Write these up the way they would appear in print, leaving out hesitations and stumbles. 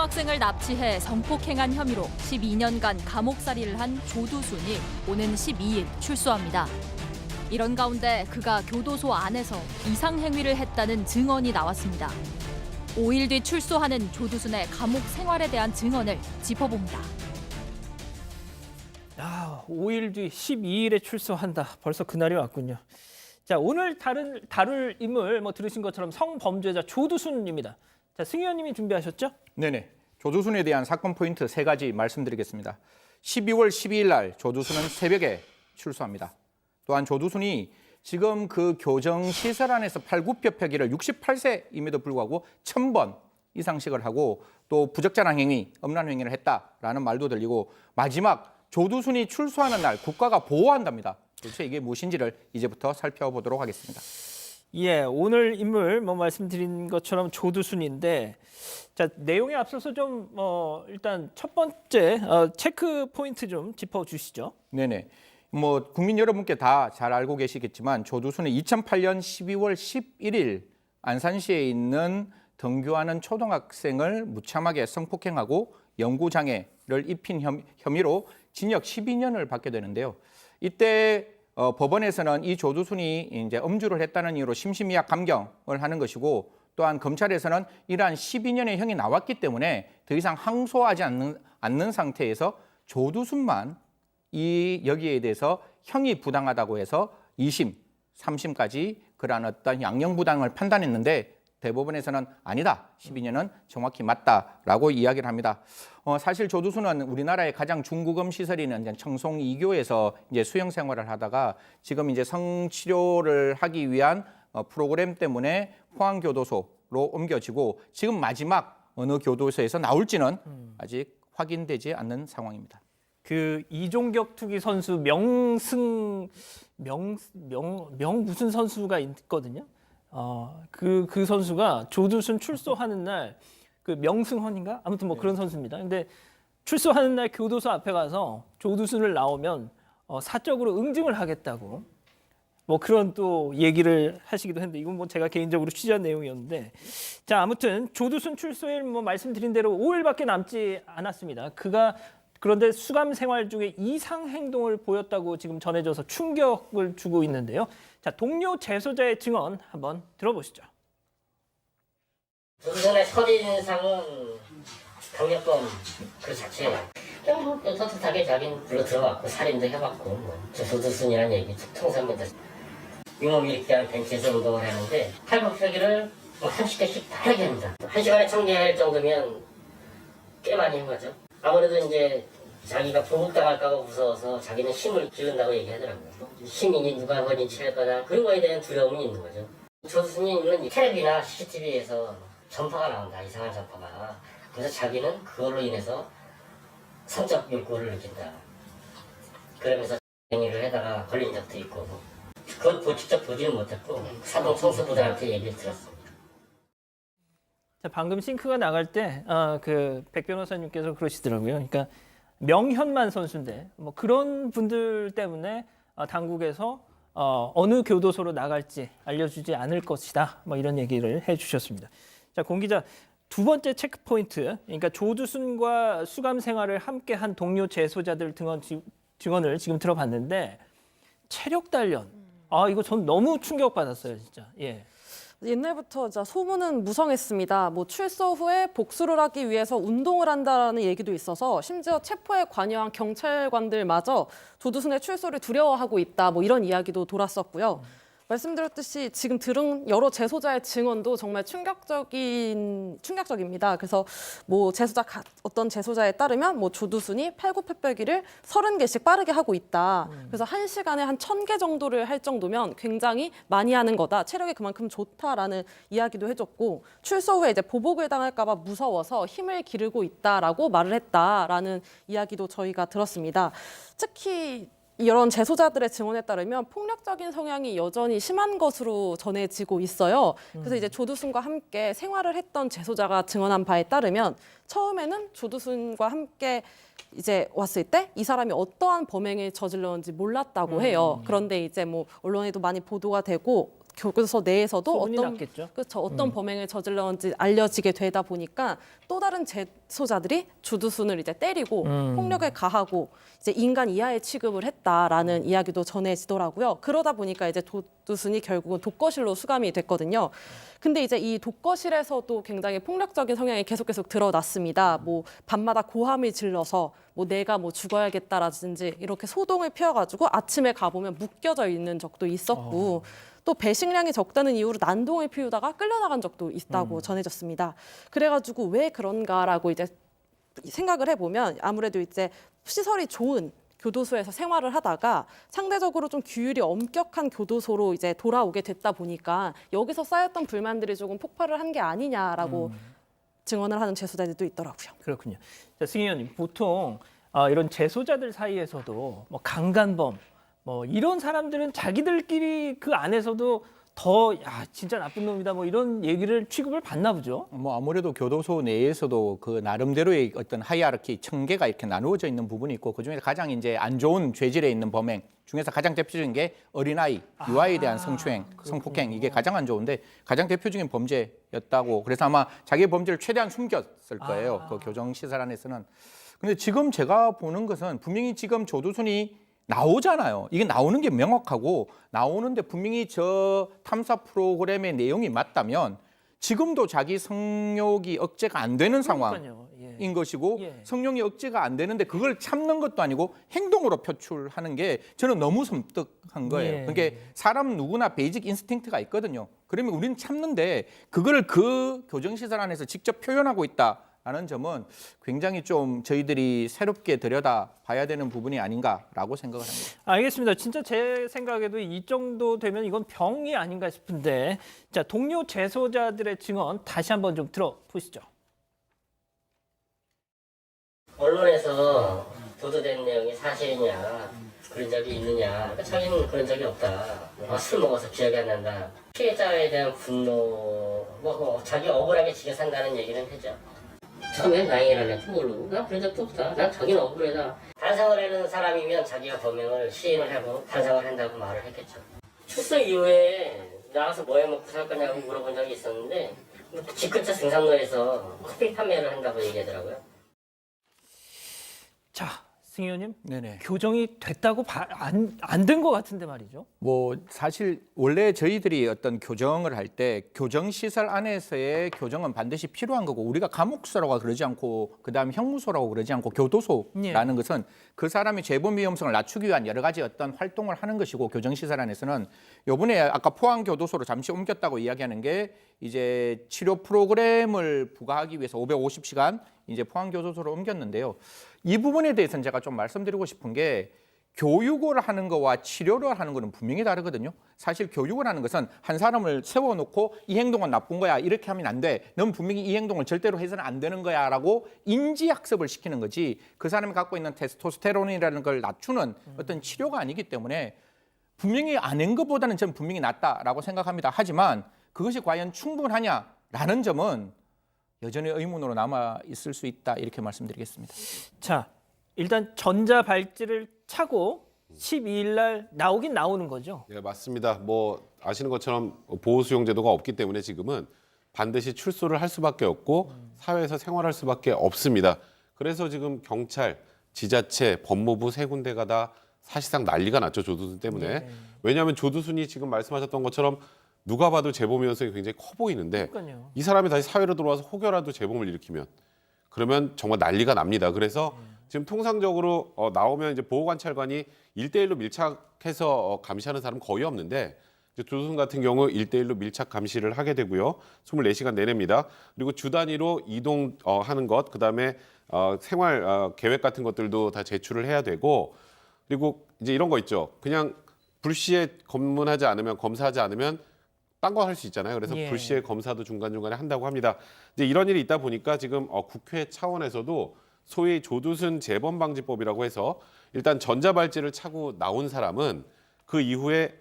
초등학생을 납치해 성폭행한 혐의로 12년간 감옥살이를 한 조두순이 오는 12일 출소합니다. 이런 가운데 그가 교도소 안에서 이상행위를 했다는 증언이 나왔습니다. 5일 뒤 출소하는 조두순의 감옥 생활에 대한 증언을 짚어봅니다. 5일 뒤 12일에 출소한다. 벌써 그날이 왔군요. 자, 오늘 다룰 인물 들으신 것처럼 성범죄자 조두순입니다. 자, 승 의원님이 준비하셨죠? 네네. 조두순에 대한 사건 포인트 3가지 말씀드리겠습니다. 12월 12일 날 조두순은 새벽에 출소합니다. 또한 조두순이 지금 그 교정시설 안에서 팔굽혀펴기를 68세임에도 불구하고 1000번 이상씩을 하고 또 부적절한 행위, 엄란 행위를 했다라는 말도 들리고 마지막 조두순이 출소하는 날 국가가 보호한답니다. 도대체 이게 무엇인지를 이제부터 살펴보도록 하겠습니다. 예, 오늘 인물 말씀드린 것처럼 조두순인데, 자, 내용에 앞서서 좀 일단 첫 번째 체크 포인트 좀 짚어주시죠. 네네. 국민 여러분께 다 잘 알고 계시겠지만 조두순은 2008년 12월 11일 안산시에 있는 등교하는 초등학생을 무참하게 성폭행하고 영구장애를 입힌 혐의로 징역 12년을 받게 되는데요. 이때 법원에서는 이 조두순이 이제 음주를 했다는 이유로 심신미약 감경을 하는 것이고 또한 검찰에서는 이러한 12년의 형이 나왔기 때문에 더 이상 항소하지 않는 상태에서 조두순만 여기에 대해서 형이 부당하다고 해서 2심, 3심까지 그러한 어떤 양형부당을 판단했는데 대법원에서는 아니다, 12년은 정확히 맞다라고 이야기를 합니다. 사실 조두순은 우리나라의 가장 중구금 시설이 있는 청송 2교에서 이제 수영 생활을 하다가 지금 이제 성치료를 하기 위한 프로그램 때문에 포항교도소로 옮겨지고 지금 마지막 어느 교도소에서 나올지는 아직 확인되지 않는 상황입니다. 그 이종격 투기 선수 명승 무슨 선수가 있거든요. 그 선수가 조두순 출소하는 날 그 명승헌인가 아무튼 그런 선수입니다. 근데 출소하는 날 교도소 앞에 가서 조두순을 나오면 사적으로 응징을 하겠다고 그런 또 얘기를 하시기도 했는데 이건 제가 개인적으로 취재한 내용이었는데, 자, 아무튼 조두순 출소일 말씀드린 대로 5일밖에 남지 않았습니다. 그가 그런데 수감 생활 중에 이상 행동을 보였다고 지금 전해져서 충격을 주고 있는데요. 자, 동료 재소자의 증언 한번 들어보시죠. 조두순의 첫인상은 강력범 그 자체예요. 그냥 떳떳하게 자기는 불러 들어갔고 살인도 해봤고 조두순이라는 얘기 통상입니다. 윙엄 이렇게 하는 벤치에서 운동을 하는데 팔굽혀펴기를 30개씩 다 하게 합니다. 1시간에 1000개 할 정도면 꽤 많이 한 거죠. 아무래도 이제 자기가 보복당할까 봐 무서워서 자기는 힘을 기른다고 얘기하더라고요. 힘이니 누가 뭐니 칠 거다 그런 거에 대한 두려움이 있는 거죠. 조두순이는 텔레비나 CCTV에서 전파가 나온다, 이상한 전파가. 그래서 자기는 그걸로 인해서 성적 욕구를 느낀다. 그러면서 행위를 해다가 걸린 적도 있고 그걸 직접 보지는 못했고 사동 청소부들한테 얘기를 들었습니다. 자, 방금 싱크가 나갈 때 그 백 변호사님께서 그러시더라고요. 그러니까 명현만 선수인데 그런 분들 때문에 당국에서 어느 교도소로 나갈지 알려주지 않을 것이다. 이런 얘기를 해주셨습니다. 자, 공 기자, 두 번째 체크 포인트, 그러니까 조두순과 수감 생활을 함께한 동료 재소자들 증언을 지금 들어봤는데 체력 단련, 이거 전 너무 충격받았어요, 진짜. 예. 옛날부터 소문은 무성했습니다. 출소 후에 복수를 하기 위해서 운동을 한다는 얘기도 있어서 심지어 체포에 관여한 경찰관들마저 조두순의 출소를 두려워하고 있다. 이런 이야기도 돌았었고요. 말씀드렸듯이 지금 들은 여러 재소자의 증언도 정말 충격적입니다. 그래서 어떤 재소자에 따르면 조두순이 팔굽혀펴기를 30개씩 빠르게 하고 있다. 그래서 1시간에 한 1000개 정도를 할 정도면 굉장히 많이 하는 거다. 체력이 그만큼 좋다라는 이야기도 해줬고 출소 후에 이제 보복을 당할까 봐 무서워서 힘을 기르고 있다라고 말을 했다라는 이야기도 저희가 들었습니다. 특히 이런 재소자들의 증언에 따르면 폭력적인 성향이 여전히 심한 것으로 전해지고 있어요. 그래서 이제 조두순과 함께 생활을 했던 재소자가 증언한 바에 따르면 처음에는 조두순과 함께 이제 왔을 때 이 사람이 어떠한 범행을 저질렀는지 몰랐다고 해요. 그런데 이제 언론에도 많이 보도가 되고 교도소 내에서도 소문이 어떤 났겠죠. 그렇죠. 어떤 범행을 저질렀는지 알려지게 되다 보니까 또 다른 재소자들이 조두순을 이제 때리고 폭력을 가하고 이제 인간 이하의 취급을 했다라는 이야기도 전해지더라고요. 그러다 보니까 이제 조두순이 결국은 독거실로 수감이 됐거든요. 근데 이제 이 독거실에서도 굉장히 폭력적인 성향이 계속 드러났습니다. 뭐 밤마다 고함을 질러서 뭐 내가 뭐 죽어야겠다라든지 이렇게 소동을 피워가지고 아침에 가보면 묶여져 있는 적도 있었고 또 배식량이 적다는 이유로 난동을 피우다가 끌려나간 적도 있다고 전해졌습니다. 그래가지고 왜 그런가라고 이제 생각을 해보면 아무래도 이제 시설이 좋은 교도소에서 생활을 하다가 상대적으로 좀 규율이 엄격한 교도소로 이제 돌아오게 됐다 보니까 여기서 쌓였던 불만들이 조금 폭발을 한 게 아니냐라고 증언을 하는 재소자들도 있더라고요. 그렇군요. 자, 승희 의원님, 보통 이런 재소자들 사이에서도 뭐 강간범, 뭐 이런 사람들은 자기들끼리 그 안에서도 더 진짜 나쁜 놈이다 뭐 이런 얘기를 취급을 받나 보죠. 뭐 아무래도 교도소 내에서도 그 나름대로의 어떤 하이아르키 청계가 이렇게 나누어져 있는 부분이 있고 그 중에 가장 이제 안 좋은 죄질에 있는 범행 중에서 가장 대표적인 게 어린아이, 유아에 대한 성추행, 성폭행 이게 가장 안 좋은데 가장 대표적인 범죄였다고 그래서 아마 자기의 범죄를 최대한 숨겼을 거예요. 그 교정시설 안에서는. 근데 지금 제가 보는 것은 분명히 지금 조두순이 나오잖아요. 이게 나오는 게 명확하고 나오는데 분명히 저 탐사 프로그램의 내용이 맞다면 지금도 자기 성욕이 억제가 안 되는 그러니까요. 상황인 것이고 예. 성욕이 억제가 안 되는데 그걸 참는 것도 아니고 행동으로 표출하는 게 저는 너무 섬뜩한 거예요. 예. 그러니까 사람 누구나 베이직 인스팅트가 있거든요. 그러면 우리는 참는데 그걸 그 교정시설 안에서 직접 표현하고 있다라는 점은 굉장히 좀 저희들이 새롭게 들여다봐야 되는 부분이 아닌가라고 생각을 합니다. 알겠습니다. 진짜 제 생각에도 이 정도 되면 이건 병이 아닌가 싶은데 자, 동료 재소자들의 증언 다시 한번 좀 들어보시죠. 언론에서 보도된 내용이 사실이냐 그런 적이 있느냐 그러니까 자기는 그런 적이 없다. 술 먹어서 기억이 안 난다. 피해자에 대한 분노 뭐 자기 억울하게 지겨 산다는 얘기는 하죠. 처음엔 다행이라네. 모르고 난 그런 적도 없다. 난 자기는 억울하다. 반성을 하는 사람이면 자기가 범행을 시인을 하고 반성을 한다고 말을 했겠죠. 출소 이후에 나가서 뭐 해먹고 살 거냐고 물어본 적이 있었는데 집 근처 승산로에서 커피 판매를 한다고 얘기하더라고요. 자, 승희 의원님, 네네. 교정이 됐다고 안 된 것 같은데 말이죠. 뭐 사실 원래 저희들이 어떤 교정을 할 때 교정시설 안에서의 교정은 반드시 필요한 거고 우리가 감옥소라고 그러지 않고 그다음 형무소라고 그러지 않고 교도소라는 것은 그 사람의 재범 위험성을 낮추기 위한 여러 가지 어떤 활동을 하는 것이고 교정시설 안에서는 요번에 아까 포항교도소로 잠시 옮겼다고 이야기하는 게 이제 치료 프로그램을 부과하기 위해서 550시간 이제 포항교도소로 옮겼는데요. 이 부분에 대해서는 제가 좀 말씀드리고 싶은 게 교육을 하는 거와 치료를 하는 거는 분명히 다르거든요. 사실 교육을 하는 것은 한 사람을 세워놓고 이 행동은 나쁜 거야 이렇게 하면 안 돼. 넌 분명히 이 행동을 절대로 해서는 안 되는 거야 라고 인지학습을 시키는 거지 그 사람이 갖고 있는 테스토스테론이라는 걸 낮추는 어떤 치료가 아니기 때문에 분명히 안 한 것보다는 저는 분명히 낫다라고 생각합니다. 하지만 그것이 과연 충분하냐라는 점은 여전히 의문으로 남아 있을 수 있다 이렇게 말씀드리겠습니다. 자, 일단 전자 발찌를 차고 12일 날 나오긴 나오는 거죠. 네, 맞습니다. 뭐 아시는 것처럼 보호 수용 제도가 없기 때문에 지금은 반드시 출소를 할 수밖에 없고 사회에서 생활할 수밖에 없습니다. 그래서 지금 경찰, 지자체, 법무부 세 군데가 다 사실상 난리가 났죠. 조두순 때문에. 왜냐하면 조두순이 지금 말씀하셨던 것처럼 누가 봐도 재범 위험성이 굉장히 커 보이는데 그러니까요. 이 사람이 다시 사회로 들어와서 혹여라도 재범을 일으키면 그러면 정말 난리가 납니다. 그래서 지금 통상적으로 나오면 이제 보호관찰관이 1대1로 밀착해서 감시하는 사람은 거의 없는데 이제 조두순 같은 경우 1대1로 밀착 감시를 하게 되고요. 24시간 내내입니다. 그리고 주 단위로 이동하는 것, 그다음에 생활 계획 같은 것들도 다 제출을 해야 되고 그리고 이제 이런 거 있죠. 그냥 불시에 검문하지 않으면 검사하지 않으면 딴 거 할 수 있잖아요. 그래서 예. 불시에 검사도 중간중간에 한다고 합니다. 이제 이런 일이 있다 보니까 지금 국회 차원에서도 소위 조두순 재범방지법이라고 해서 일단 전자발찌를 차고 나온 사람은 그 이후에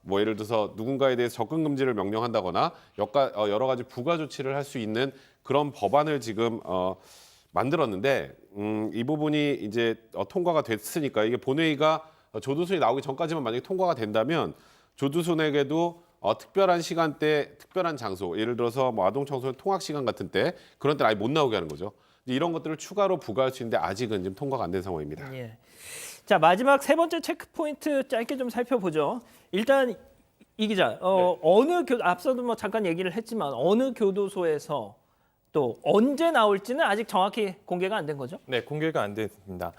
뭐 예를 들어서 누군가에 대해서 접근 금지를 명령한다거나 여러 가지 부가 조치를 할 수 있는 그런 법안을 지금 만들었는데 이 부분이 이제 통과가 됐으니까 이게 본회의가 조두순이 나오기 전까지만 만약에 통과가 된다면 조두순에게도 특별한 시간대, 특별한 장소, 예를 들어서 뭐 아동 청소년 통학 시간 같은 때 그런 때는 아예 못 나오게 하는 거죠. 이런 것들을 추가로 부과할 수 있는데 아직은 지금 통과가 안 된 상황입니다. 예. 자, 마지막 세 번째 체크 포인트 짧게 좀 살펴보죠. 일단 이 기자, 앞서도 뭐 잠깐 얘기를 했지만 어느 교도소에서 또 언제 나올지는 아직 정확히 공개가 안 된 거죠? 네, 공개가 안 됐습니다.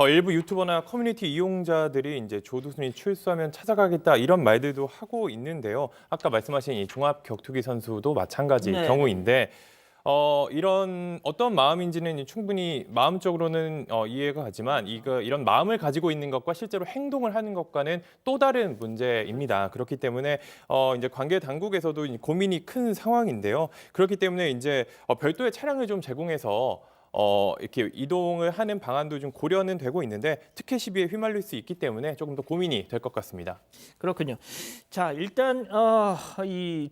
일부 유튜버나 커뮤니티 이용자들이 이제 조두순이 출소하면 찾아가겠다 이런 말들도 하고 있는데요. 아까 말씀하신 이 종합 격투기 선수도 마찬가지 네. 경우인데 이런 어떤 마음인지는 충분히 마음적으로는 이해가 가지만 이런 마음을 가지고 있는 것과 실제로 행동을 하는 것과는 또 다른 문제입니다. 그렇기 때문에 이제 관계 당국에서도 고민이 큰 상황인데요. 그렇기 때문에 이제 별도의 차량을 좀 제공해서 이렇게 이동을 하는 방안도 좀 고려는 되고 있는데 특혜 시비에 휘말릴 수 있기 때문에 조금 더 고민이 될 것 같습니다. 그렇군요. 자, 일단 이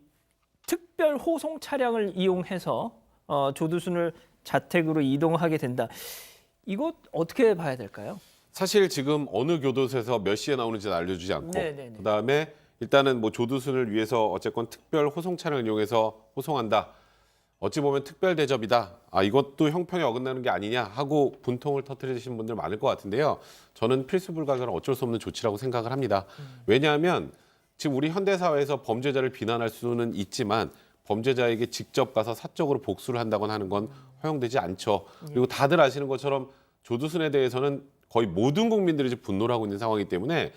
특별 호송 차량을 이용해서 조두순을 자택으로 이동하게 된다. 이거 어떻게 봐야 될까요? 사실 지금 어느 교도소에서 몇 시에 나오는지는 알려주지 않고 네네네. 그다음에 일단은 뭐 조두순을 위해서 어쨌건 특별 호송 차량을 이용해서 호송한다. 어찌 보면 특별 대접이다. 이것도 형평에 어긋나는 게 아니냐 하고 분통을 터뜨리시는 분들 많을 것 같은데요. 저는 필수 불가결한 어쩔 수 없는 조치라고 생각을 합니다. 왜냐하면 지금 우리 현대 사회에서 범죄자를 비난할 수는 있지만 범죄자에게 직접 가서 사적으로 복수를 한다거나 하는 건 허용되지 않죠. 그리고 다들 아시는 것처럼 조두순에 대해서는 거의 모든 국민들이 지금 분노를 하고 있는 상황이기 때문에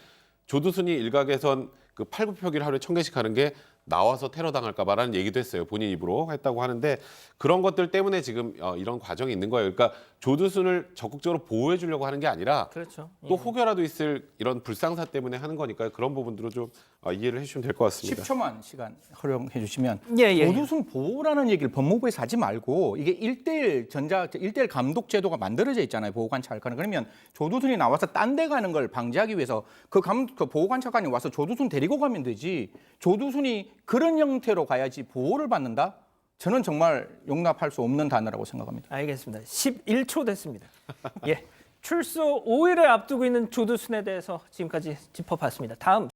조두순이 일각에선 그 팔굽혀기를 하루에 1000개씩 하는 게 나와서 테러 당할까 봐라는 얘기도 했어요. 본인 입으로 했다고 하는데 그런 것들 때문에 지금 이런 과정이 있는 거예요. 그러니까 조두순을 적극적으로 보호해 주려고 하는 게 아니라 그렇죠. 또 혹여라도 있을 이런 불상사 때문에 하는 거니까 그런 부분들로 좀 이해를 해주시면 될 것 같습니다. 10초만 시간 허용해 주시면 예. 조두순 보호라는 얘기를 법무부에서 하지 말고 이게 1대1 감독 제도가 만들어져 있잖아요. 보호관찰관은. 그러면 조두순이 나와서 딴 데 가는 걸 방지하기 위해서 그 보호관찰관이 와서 조두순 데리고 가면 되지. 조두순이 그런 형태로 가야지 보호를 받는다? 저는 정말 용납할 수 없는 단어라고 생각합니다. 알겠습니다. 11초 됐습니다. 예. 출소 5일을 앞두고 있는 조두순에 대해서 지금까지 짚어봤습니다. 다음